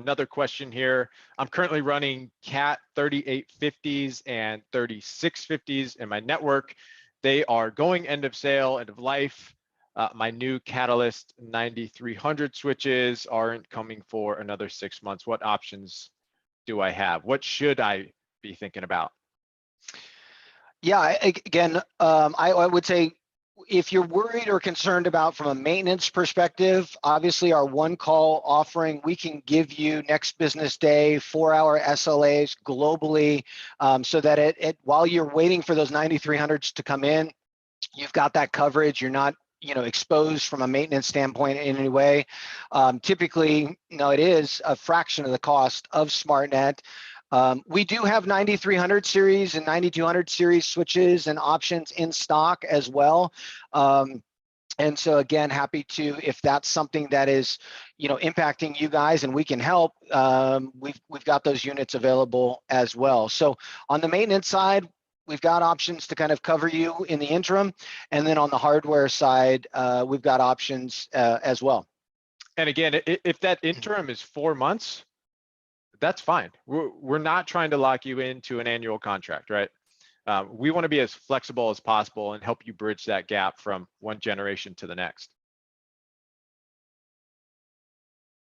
Another question here. I'm currently running CAT 3850s and 3650s in my network. They are going end of sale, end of life. My new Catalyst 9300 switches aren't coming for another 6 months. What options do I have? What should I be thinking about? Yeah, again, I would say if you're worried or concerned about from a maintenance perspective, obviously our one call offering, we can give you next business day 4-hour SLAs globally, so that while you're waiting for those 9300s to come in, you've got that coverage. You're not exposed from a maintenance standpoint in any way. Typically, it is a fraction of the cost of SmartNet. We do have 9300 series and 9200 series switches and options in stock as well. And so again, happy to, if that's something that is, impacting you guys and we can help, we've got those units available as well. So on the maintenance side, we've got options to kind of cover you in the interim. And then on the hardware side, we've got options as well. And again, if that interim is 4 months, that's fine. We're not trying to lock you into an annual contract, right? We want to be as flexible as possible and help you bridge that gap from one generation to the next.